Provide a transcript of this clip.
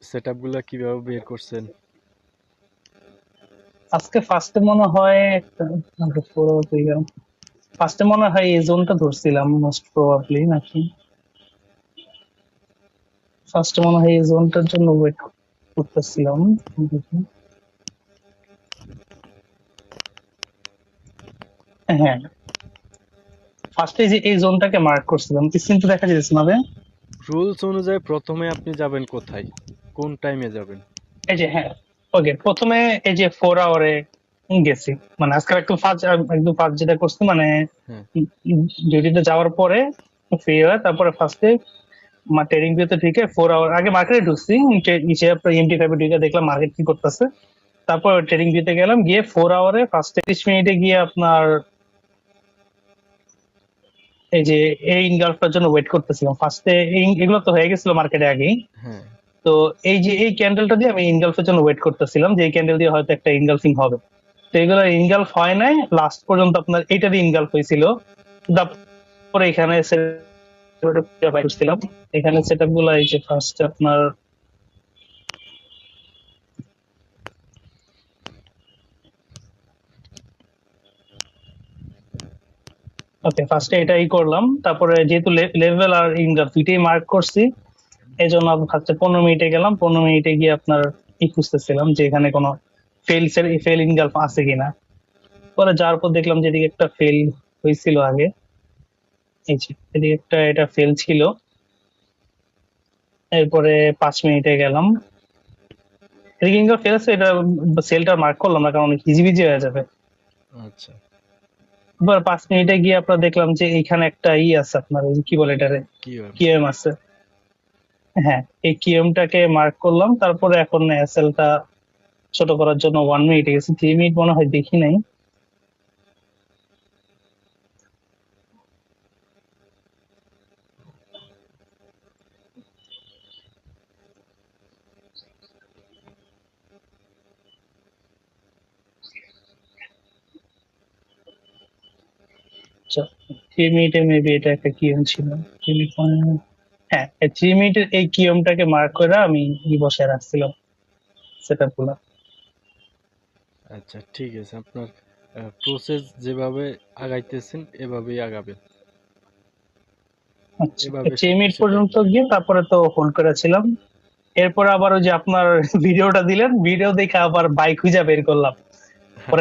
Setup গুলা কিভাবে বের করছেন? আজকে ফার্স্টে মনে হয় ফার্স্টে মনে হয় এই জোনটা ধরছিলাম মোস্ট প্রবাবলি নাকি ফার্স্টে মনে হয় এই জোনটার জন্য ওয়েট করতেছিলাম। হ্যাঁ, ফার্স্টে যে এই জোনটাকে মার্ক করছিলাম কিন্তু দেখা যাচ্ছে না রে। রুলস অনুযায়ী প্রথমে আপনি যাবেন কোথায়? কোন টাইমে যাবেন? এই যে হ্যাঁ, ওকে প্রথমে এই যে 4 আওয়ারে গেছি, মানে আজকে একদম ফার্স্ট যেটা করছি মানে হ্যাঁ। ডিউটিতে যাওয়ার পরে ফ্রি হয়, তারপরে ফার্স্টে ট্রেডিং ভিউতে ঢুকে 4 আওয়ার আগে মার্কেটে ঢুকছি, নিচে আপনার EMT 5 ঢুকে দেখলাম মার্কেট কি করতেছে। তারপর ট্রেডিং ভিউতে গেলাম, গিয়ে 4 আওয়ারে ফার্স্টে 30 মিনিটে গিয়ে আপনার এই যে এই ইনগালফটার জন্য ওয়েট করতেছিলাম। ফার্স্টে এগুলো তো হয়ে গেছিল মার্কেটে আগেই। হ্যাঁ। তো এই যে এই ক্যান্ডেলটা দিয়ে আমি ইনগালফের জন্য ওয়েট করতেছিলাম যে এই ক্যান্ডেল দিয়ে হয়তো একটা ইনগালফিং হবে। তো এগুলো ইনগালফ হয় নাই, লাস্ট পর্যন্ত আপনার এইটারই ইনগালফ হয়েছিল। তারপরে এখানে ছিলাম, এখানে সেটআপ গুলো এই যে ফার্স্ট আপনার ওকে ফার্স্টে এটাই করলাম। তারপরে যেহেতু লেভেল আর ইনগালফ দুইটাই মার্ক করছি, এই জন্য ফার্স্টে 15 মিনিটে গেলাম। 15 মিনিটে গিয়ে আপনার খুঁজতেছিলাম যে এখানে কোনো ফেল ইনগালফ আছে কিনা। পরে যাওয়ার পর দেখলাম যে এদিকে একটা ফেল হয়েছিল আগে, এই যে এদিকে একটা এটা ফেল ছিল। এরপরে 5 মিনিটে গেলাম, এদিকে ইনগালফ ফেল আছে, এটা সেলটা মার্ক করলাম না কারণ হিজিবিজি হয়ে যাবে। আচ্ছা। এবার 5 মিনিটে গিয়ে আপনার দেখলাম যে এখানে একটা আছে আপনার ওই কি বলে এটারে, কি হয়? কিএম আছে। হ্যাঁ, এই কিএমটাকে মার্ক করলাম। তারপরে এখন এসএলটা ছোট করার জন্য 1 মিনিটে গেছি, 3 মিনিট মনে হয় দেখি নাই। আচ্ছা, 3 মিনিটে মেবি এটা একটা কিএম ছিল। 3 মিনিট হ্যাঁ, 3 মিনিটের এই কিএমটাকে মার্ক করে আমি বসে রাখছিলাম সেটআপ গুলা। আচ্ছা, ঠিক আছে। আপনার প্রসেস যেভাবে আগাইতেছেন এভাবেই আগাবেন। আচ্ছা, এভাবে 3 মিনিট সবকিছু পর্যন্ত করবেন। গিয়ে তারপরে তো হোল্ড করেছিলাম। এরপর আবার ওই যে আপনার ভিডিওটা দিলেন, ভিডিও দেখে আবার বাইক খুঁজে বের করলাম।